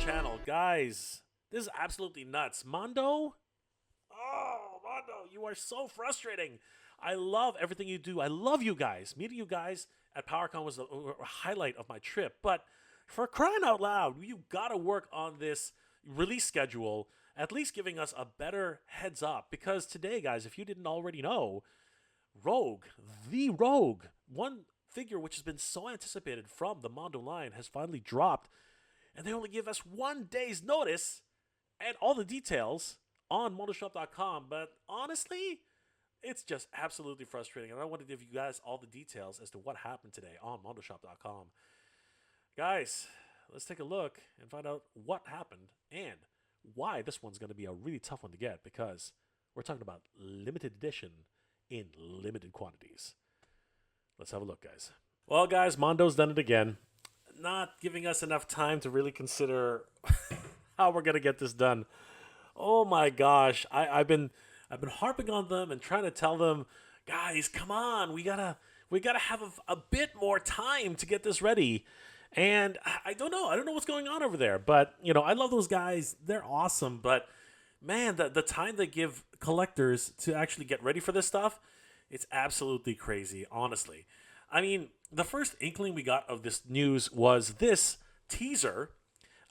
channel. Guys, this is absolutely nuts. Mondo? Oh, Mondo, you are so frustrating. I love everything you do. I love you guys. Meeting you guys at PowerCon was the highlight of my trip. But for crying out loud, you gotta work on this release schedule, at least giving us a better heads up. Because today, guys, if you didn't already know, Rogue, the Rogue, one figure which has been so anticipated from the Mondo line, has finally dropped. And they only give us 1 day's notice and all the details on mondoshop.com. But honestly, it's just absolutely frustrating. And I want to give you guys all the details as to what happened today on mondoshop.com. Guys, let's take a look and find out what happened and why this one's going to be a really tough one to get, because we're talking about limited edition in limited quantities. Let's have a look, guys. Well, guys, Mondo's done it again. Not giving us enough time to really consider how we're going to get this done. Oh my gosh, I've been harping on them and trying to tell them, guys, come on, we gotta have a bit more time to get this ready. And I don't know what's going on over there, but I love those guys. They're awesome, but man, the time they give collectors to actually get ready for this stuff, it's absolutely crazy, honestly. I mean, the first inkling we got of this news was this teaser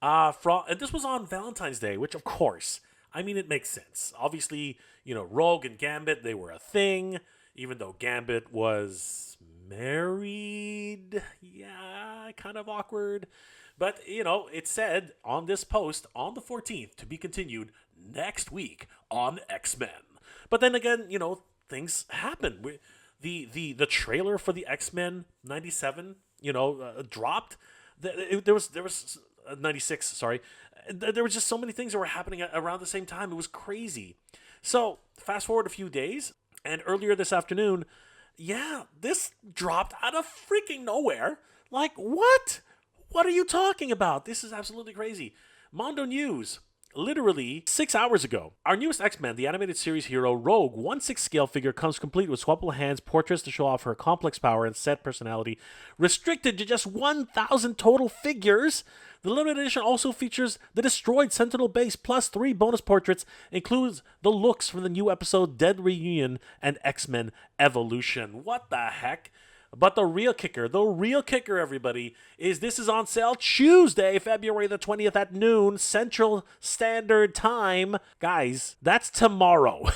and this was on Valentine's Day, which of course, I mean, it makes sense. Obviously, Rogue and Gambit, they were a thing, even though Gambit was married. Yeah, kind of awkward. But, it said on this post on the 14th to be continued next week on X-Men. But then again, things happen. The trailer for the X-Men 97, dropped. There was 96, sorry. There were just so many things that were happening around the same time. It was crazy. So fast forward a few days, and earlier this afternoon, this dropped out of freaking nowhere. Like, what? What are you talking about? This is absolutely crazy. Mondo News. Literally 6 hours ago, our newest X-Men, the animated series hero Rogue, 1/6 scale figure comes complete with swappable hands, portraits to show off her complex power and set personality. Restricted to just 1,000 total figures. The limited edition also features the destroyed Sentinel base plus 3 bonus portraits, includes the looks from the new episode Dead Reunion and X-Men Evolution. What the heck? But the real kicker, everybody, is this is on sale Tuesday, February the 20th at noon, Central Standard Time. Guys, that's tomorrow.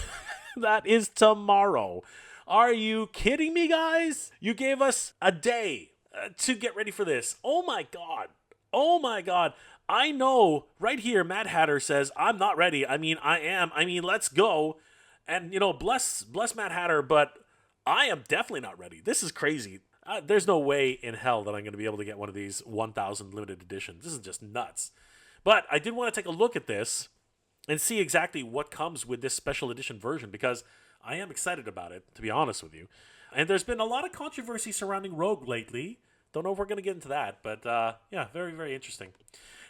That is tomorrow. Are you kidding me, guys? You gave us a day to get ready for this. Oh my God. Oh my God. I know right here, Mad Hatter says, I'm not ready. I mean, I am. I mean, let's go. And, bless Mad Hatter, but I am definitely not ready. This is crazy. There's no way in hell that I'm going to be able to get one of these 1,000 limited editions. This is just nuts. But I did want to take a look at this and see exactly what comes with this special edition version, because I am excited about it, to be honest with you. And there's been a lot of controversy surrounding Rogue lately. Don't know if we're going to get into that, but very, very interesting.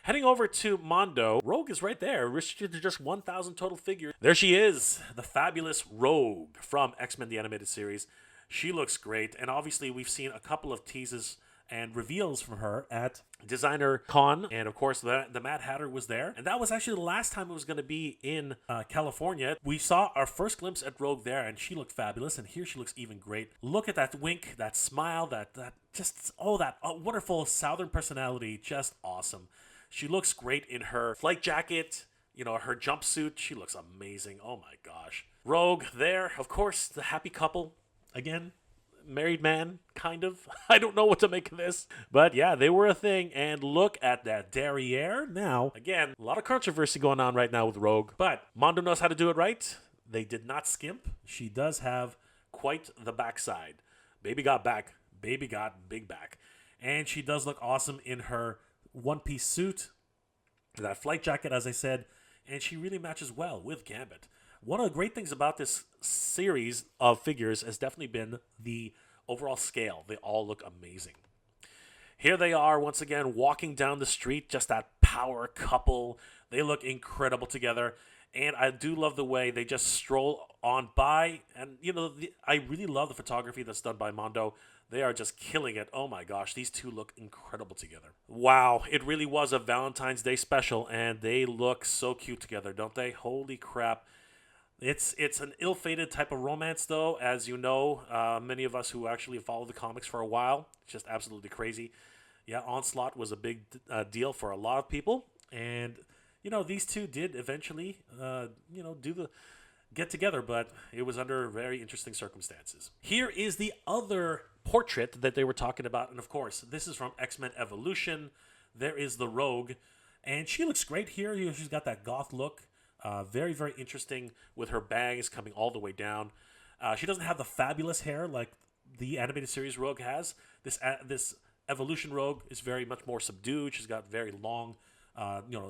Heading over to Mondo, Rogue is right there, restricted to just 1,000 total figures. There she is, the fabulous Rogue from X-Men the Animated Series. She looks great, and obviously we've seen a couple of teases and reveals from her at Designer Con, and of course the Mad Hatter was there, and that was actually the last time it was going to be in California. We saw our first glimpse at Rogue there, and she looked fabulous, and here she looks even great. Look at that wink, that smile, that wonderful southern personality, just awesome. She looks great in her flight jacket, her jumpsuit. She looks amazing. Oh my gosh. Rogue there, of course, the happy couple. Again, married man, kind of. I don't know what to make of this. But yeah, they were a thing. And look at that derriere. Now, again, a lot of controversy going on right now with Rogue. But Mondo knows how to do it right. They did not skimp. She does have quite the backside. Baby got back. Baby got big back. And she does look awesome in her one-piece suit, that flight jacket, as I said, and she really matches well with Gambit. One of the great things about this series of figures has definitely been the overall scale. They all look amazing. Here they are, once again, walking down the street, just that power couple. They look incredible together, and I do love the way they just stroll on by, and, I really love the photography that's done by Mondo. They are just killing it. Oh my gosh, these two look incredible together. Wow, it really was a Valentine's Day special, and they look so cute together, don't they? Holy crap. It's an ill-fated type of romance, though, as you know, many of us who actually follow the comics for a while. It's just absolutely crazy. Yeah, Onslaught was a big deal for a lot of people, and these two did eventually, do the get together, but it was under very interesting circumstances. Here is the other portrait that they were talking about, and of course, this is from X-Men Evolution. There is the Rogue, and she looks great here. She's got that goth look. Very, very interesting with her bangs coming all the way down. She doesn't have the fabulous hair like the animated series Rogue has. This Evolution Rogue is very much more subdued. She's got very long,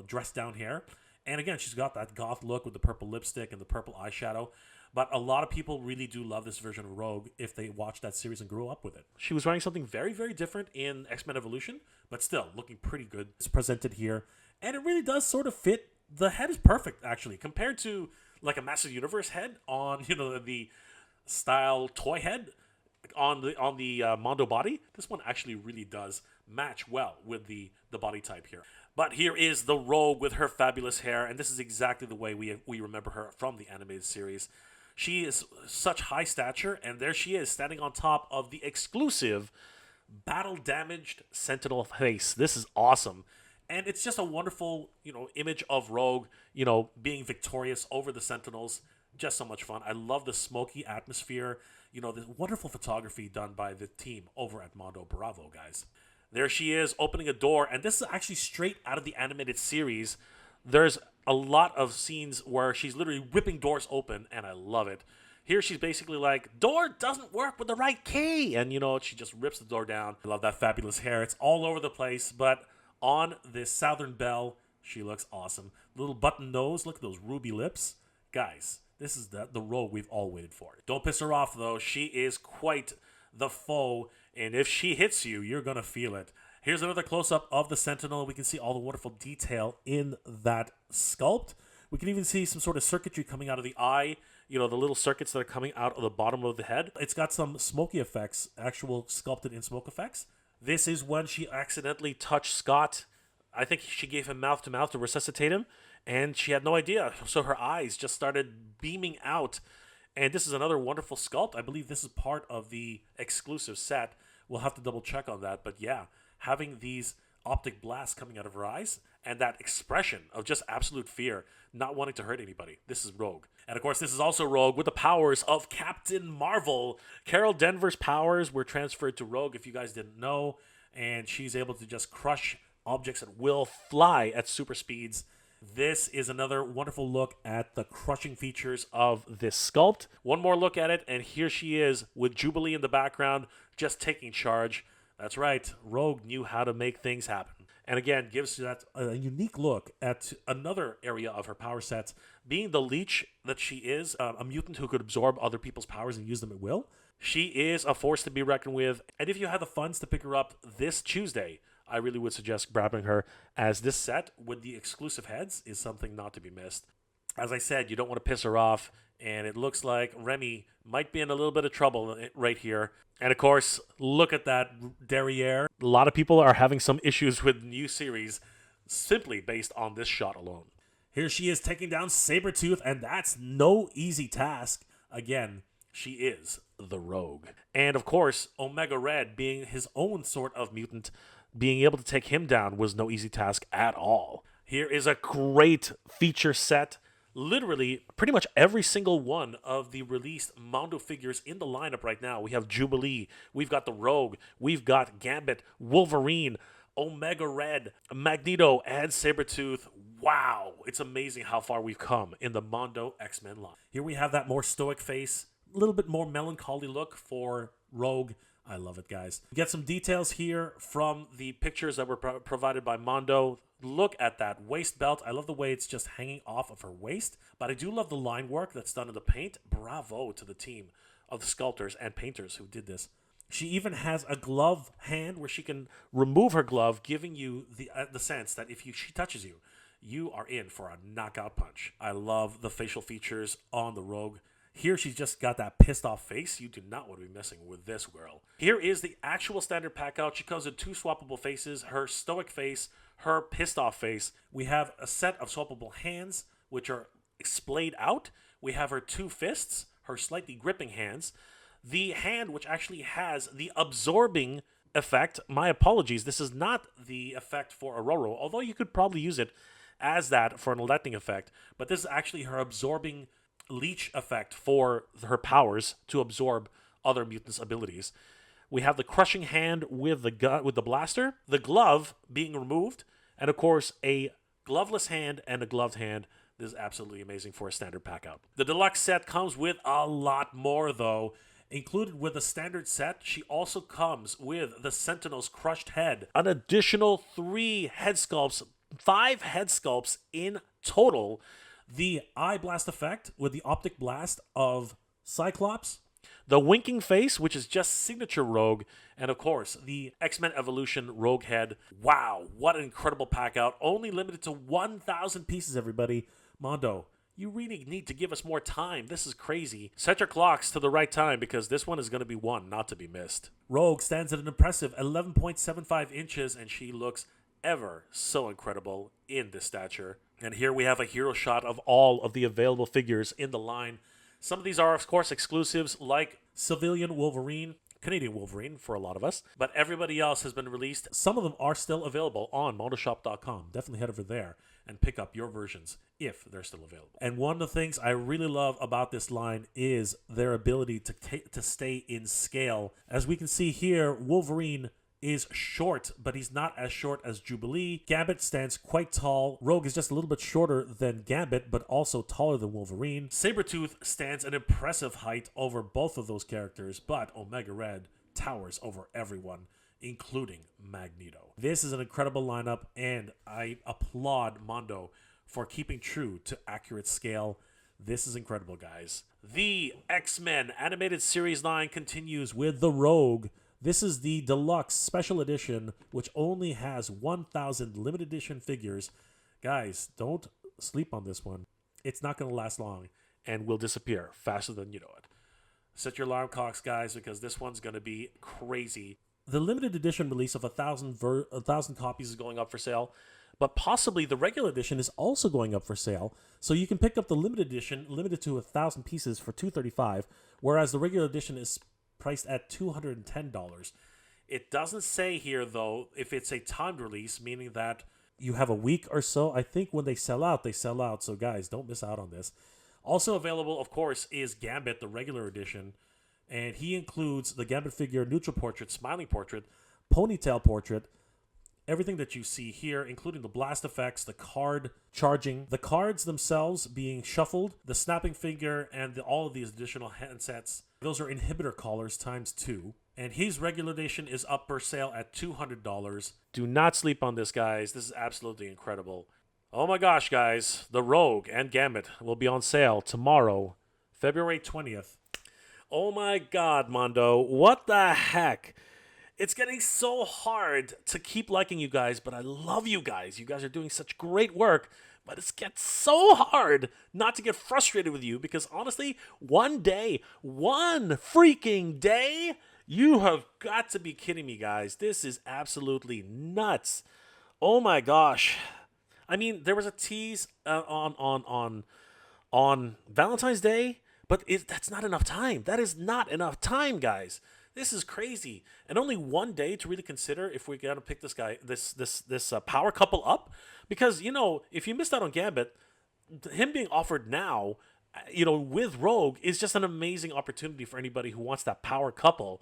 dressed down hair. And again, she's got that goth look with the purple lipstick and the purple eyeshadow. But a lot of people really do love this version of Rogue if they watched that series and grew up with it. She was wearing something very, very different in X-Men Evolution, but still looking pretty good. It's presented here. And it really does sort of fit. The head is perfect, actually, compared to like a Massive Universe head on, the style toy head on the Mondo body. This one actually really does match well with the body type here. But here is the Rogue with her fabulous hair, and this is exactly the way we remember her from the animated series. She is such high stature, and there she is, standing on top of the exclusive battle-damaged Sentinel face. This is awesome. And it's just a wonderful, image of Rogue, being victorious over the Sentinels. Just so much fun. I love the smoky atmosphere. The wonderful photography done by the team over at Mondo. Bravo, guys. There she is, opening a door, and this is actually straight out of the animated series. There's a lot of scenes where she's literally whipping doors open, and I love it. Here she's basically like, door doesn't work with the right key, and she just rips the door down. I love that fabulous hair. It's all over the place, but on this Southern Belle, she looks awesome. Little button nose, look at those ruby lips. Guys, this is the Rogue we've all waited for. Don't piss her off, though. She is quite the foe, and if she hits you, you're going to feel it. Here's another close-up of the Sentinel. We can see all the wonderful detail in that sculpt. We can even see some sort of circuitry coming out of the eye, the little circuits that are coming out of the bottom of the head. It's got some smoky effects, actual sculpted in smoke effects. This is when she accidentally touched Scott. I think she gave him mouth-to-mouth to resuscitate him, and she had no idea. So her eyes just started beaming out. And this is another wonderful sculpt. I believe this is part of the exclusive set. We'll have to double-check on that. But yeah, having these optic blasts coming out of her eyes and that expression of just absolute fear, not wanting to hurt anybody. This is Rogue. And of course, this is also Rogue with the powers of Captain Marvel. Carol Danvers' powers were transferred to Rogue, if you guys didn't know. And she's able to just crush objects at will, fly at super speeds. This is another wonderful look at the crushing features of this sculpt. One more look at it, and here she is with Jubilee in the background, just taking charge. That's right, Rogue knew how to make things happen. And again, gives that a unique look at another area of her power sets, being the leech that she is, a mutant who could absorb other people's powers and use them at will. She is a force to be reckoned with, and if you have the funds to pick her up this Tuesday, I really would suggest grabbing her, as this set with the exclusive heads is something not to be missed. As I said, you don't want to piss her off, and it looks like Remy might be in a little bit of trouble right here. And of course, look at that derriere. A lot of people are having some issues with new series simply based on this shot alone. Here she is taking down Sabretooth, and that's no easy task. Again, she is the Rogue. And of course, Omega Red, being his own sort of mutant, being able to take him down was no easy task at all. Here is a great feature set. Literally, pretty much every single one of the released Mondo figures in the lineup right now. We have Jubilee, we've got the Rogue, we've got Gambit, Wolverine, Omega Red, Magneto, and Sabretooth. Wow, it's amazing how far we've come in the Mondo X-Men line. Here we have that more stoic face, a little bit more melancholy look for Rogue. I love it, guys. We get some details here from the pictures that were provided by Mondo. Look at that waist belt. I love the way it's just hanging off of her waist, but I do love the line work that's done in the paint. Bravo to the team of the sculptors and painters who did this. She even has a glove hand where she can remove her glove, giving you the sense that if she touches you, you are in for a knockout punch. I love the facial features on the Rogue. Here she's just got that pissed off face. You do not want to be messing with this girl. Here is the actual standard pack out. She comes in 2 swappable faces, her stoic face, her pissed off face. We have a set of swappable hands, which are splayed out. We have her 2 fists, her slightly gripping hands. The hand which actually has the absorbing effect. My apologies, this is not the effect for Aurora, although you could probably use it as that for an lightning effect. But this is actually her absorbing leech effect for her powers to absorb other mutants' abilities. We have the crushing hand with the blaster, the glove being removed, and of course a gloveless hand and a gloved hand. This is absolutely amazing for a standard pack out. The deluxe set comes with a lot more though. Included with the standard set, she also comes with the Sentinel's crushed head, an additional 3 head sculpts, 5 head sculpts in total. The eye blast effect with the optic blast of Cyclops, the winking face, which is just signature Rogue, and of course, the X-Men Evolution Rogue head. Wow, what an incredible pack out. Only limited to 1,000 pieces, everybody. Mondo, you really need to give us more time. This is crazy. Set your clocks to the right time because this one is going to be one not to be missed. Rogue stands at an impressive 11.75 inches, and she looks ever so incredible in this stature. And here we have a hero shot of all of the available figures in the line. Some of these are, of course, exclusives like Civilian Wolverine, Canadian Wolverine for a lot of us, but everybody else has been released. Some of them are still available on mondoshop.com. Definitely head over there and pick up your versions if they're still available. And one of the things I really love about this line is their ability to stay in scale. As we can see here, Wolverine is short, but he's not as short as Jubilee. Gambit stands quite tall. Rogue is just a little bit shorter than Gambit, but also taller than Wolverine. Sabretooth stands an impressive height over both of those characters, but Omega Red towers over everyone, including Magneto. This is an incredible lineup, and I applaud Mondo for keeping true to accurate scale. This is incredible, guys. The X-Men Animated Series 9 continues with the Rogue. This is the deluxe special edition, which only has 1,000 limited edition figures. Guys, don't sleep on this one. It's not going to last long and will disappear faster than you know it. Set your alarm clocks, guys, because this one's going to be crazy. The limited edition release of 1,000 copies is going up for sale, but possibly the regular edition is also going up for sale. So you can pick up the limited edition, limited to 1,000 pieces for $235, whereas the regular edition is priced at $210. It doesn't say here, though, if it's a timed release, meaning that you have a week or so. I think when they sell out, they sell out. So, guys, don't miss out on this. Also available, of course, is Gambit, the regular edition. And he includes the Gambit figure, neutral portrait, smiling portrait, ponytail portrait, everything that you see here, including the blast effects, the card charging, the cards themselves being shuffled, the snapping figure, and all of these additional handsets. Those are inhibitor collars times 2. And his regular edition is up for sale at $200. Do not sleep on this, guys. This is absolutely incredible. Oh my gosh, guys. The Rogue and Gambit will be on sale tomorrow, February 20th. Oh my God, Mondo. What the heck? It's getting so hard to keep liking you guys, but I love you guys. You guys are doing such great work, but it gets so hard not to get frustrated with you because honestly, one freaking day, you have got to be kidding me, guys. This is absolutely nuts. Oh my gosh. I mean, there was a tease on Valentine's Day, but that's not enough time. That is not enough time, guys. This is crazy, and only one day to really consider if we're gonna pick this guy, this power couple up, because if you missed out on Gambit, him being offered now, with Rogue is just an amazing opportunity for anybody who wants that power couple,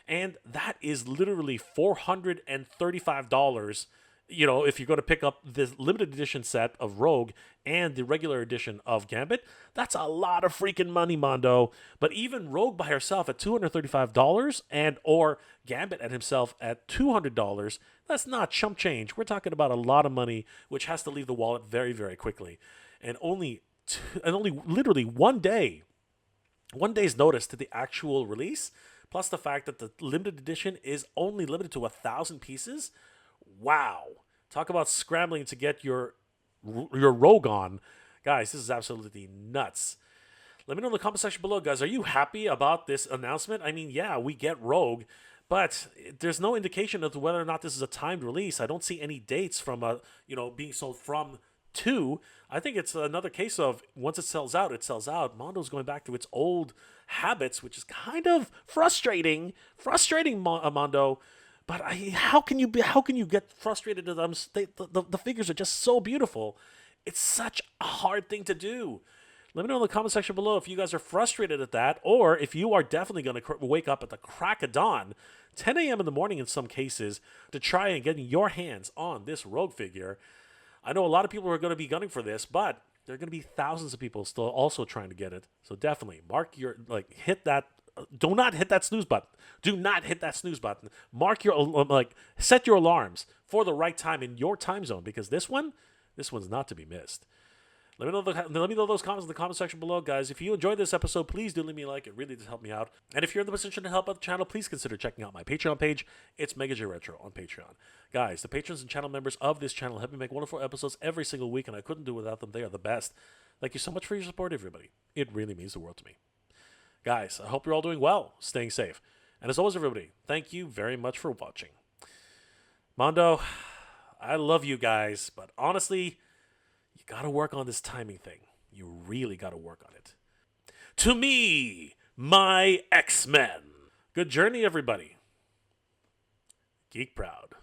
and that is literally $435. If you're going to pick up this limited edition set of Rogue and the regular edition of Gambit, that's a lot of freaking money, Mondo. But even Rogue by herself at $235 or Gambit at himself at $200, that's not chump change. We're talking about a lot of money, which has to leave the wallet very, very quickly. And only literally one day's notice to the actual release, plus the fact that the limited edition is only limited to 1,000 pieces. Wow. Talk about scrambling to get your Rogue on. Guys, this is absolutely nuts. Let me know in the comment section below, guys. Are you happy about this announcement? I mean, yeah, we get Rogue, but there's no indication as to whether or not this is a timed release. I don't see any dates from being sold from to. I think it's another case of once it sells out, it sells out. Mondo's going back to its old habits, which is kind of frustrating. Mondo. But how can you get frustrated at them? The figures are just so beautiful. It's such a hard thing to do. Let me know in the comment section below if you guys are frustrated at that, or if you are definitely going to wake up at the crack of dawn, 10 a.m. in the morning in some cases, to try and get your hands on this Rogue figure. I know a lot of people are going to be gunning for this, but there are going to be thousands of people still also trying to get it. So definitely hit that. Do not hit that snooze button. Do not hit that snooze button. Mark your set your alarms for the right time in your time zone, because this one's not to be missed. Let me know those comments in the comment section below, guys. If you enjoyed this episode, please do leave me a like. It really does help me out. And if you're in the position to help out the channel, please consider checking out my Patreon page. It's Mega J Retro on Patreon. Guys, the patrons and channel members of this channel help me make wonderful episodes every single week, and I couldn't do it without them. They are the best. Thank you so much for your support, everybody. It really means the world to me. Guys, I hope you're all doing well, staying safe. And as always, everybody, thank you very much for watching. Mondo, I love you guys, but honestly, you gotta work on this timing thing. You really gotta work on it. To me, my X-Men. Good journey, everybody. Geek proud.